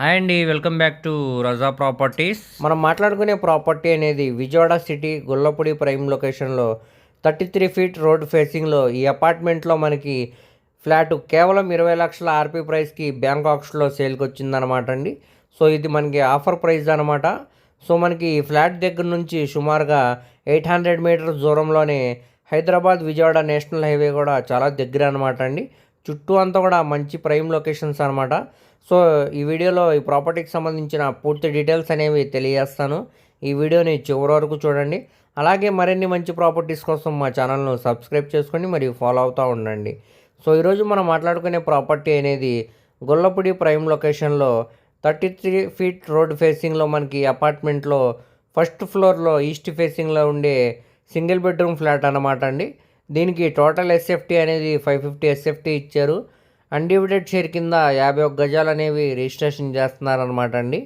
Hi అండి. Welcome back to Raza properties. మనం మాట్లాడుకునే ప్రాపర్టీ అనేది విజయవాడ సిటీ గొల్లపూడి ప్రైమ్ లొకేషన్లో 33 ఫీట్ రోడ్ ఫేసింగ్లో ఈ అపార్ట్మెంట్లో మనకి ఫ్లాట్ కేవలం 20 లక్షల ఆర్పీ ప్రైస్కి బ్యాంక్ ఆక్షన్లో సేల్కి వచ్చిందనమాట అండి. సో ఇది మనకి ఆఫర్ ప్రైస్ అనమాట. సో మనకి ఈ ఫ్లాట్ దగ్గర నుంచి సుమారుగా 800 మీటర్స్ దూరంలోనే హైదరాబాద్ విజయవాడ నేషనల్ హైవే కూడా చాలా దగ్గర అనమాట అండి. చుట్టూ అంతా కూడా మంచి ప్రైమ్ లొకేషన్స్ అనమాట. సో ఈ వీడియోలో ఈ ప్రాపర్టీకి సంబంధించిన పూర్తి డీటెయిల్స్ అనేవి తెలియజేస్తాను. ఈ వీడియోని చివరి వరకు చూడండి. అలాగే మరిన్ని మంచి ప్రాపర్టీస్ కోసం మా ఛానల్ను సబ్స్క్రైబ్ చేసుకోండి మరియు ఫాలో అవుతూ ఉండండి. సో ఈరోజు మనం మాట్లాడుకునే ప్రాపర్టీ అనేది గొల్లపూడి ప్రైమ్ లొకేషన్లో 33 ఫీట్ రోడ్ ఫేసింగ్లో మనకి అపార్ట్మెంట్లో ఫస్ట్ ఫ్లోర్లో ఈస్ట్ ఫేసింగ్లో ఉండే సింగిల్ బెడ్రూమ్ ఫ్లాట్ అన్నమాట అండి. దీనికి టోటల్ ఎస్ఎఫ్టీ అనేది 550 ఎస్ఎఫ్టీ ఇచ్చారు. అన్డివిడెడ్ షేర్ కింద 51 గజాలు అనేవి రిజిస్ట్రేషన్ చేస్తున్నారనమాట అండి.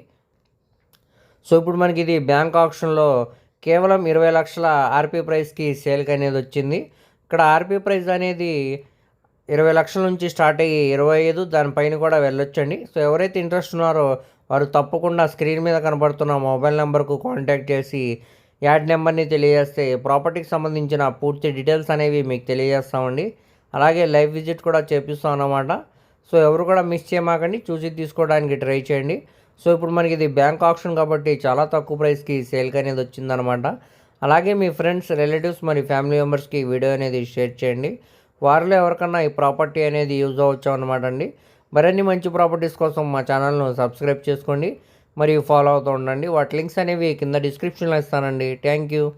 సో ఇప్పుడు మనకి ఇది బ్యాంక్ ఆప్షన్లో కేవలం 20 లక్షల ఆర్పీ ప్రైస్కి సేల్కి అనేది వచ్చింది. ఇక్కడ ఆర్పీ ప్రైస్ అనేది 20 లక్షల నుంచి స్టార్ట్ అయ్యి 25 దానిపైన కూడా వెళ్ళొచ్చండి. సో ఎవరైతే ఇంట్రెస్ట్ ఉన్నారో వారు తప్పకుండా స్క్రీన్ మీద కనబడుతున్న మొబైల్ నెంబర్కు కాంటాక్ట్ చేసి యాడ్ నెంబర్ని తెలియజేస్తే ప్రాపర్టీకి సంబంధించిన పూర్తి డీటెయిల్స్ అనేవి మీకు తెలియజేస్తామండి. అలాగే లైవ్ విజిట్ కూడా చేపిస్తాం అన్నమాట. సో ఎవరు కూడా మిస్ చేయమాకండి, చూసి తీసుకోవడానికి ట్రై చేయండి. సో ఇప్పుడు మనకి ఇది బ్యాంక్ ఆప్షన్ కాబట్టి చాలా తక్కువ ప్రైస్కి సేల్కి అనేది వచ్చిందనమాట. అలాగే మీ ఫ్రెండ్స్, రిలేటివ్స్ మరియు ఫ్యామిలీ మెంబర్స్కి వీడియో అనేది షేర్ చేయండి. వారిలో ఎవరికన్నా ఈ ప్రాపర్టీ అనేది యూజ్ అవ్వచ్చు అనమాట అండి. మరిన్ని మంచి ప్రాపర్టీస్ కోసం మా ఛానల్ను సబ్స్క్రైబ్ చేసుకోండి మరియు ఫాలో అవుతూ ఉండండి. వాటి లింక్స్ అనేవి కింద డిస్క్రిప్షన్లో ఇస్తానండి. Thank you.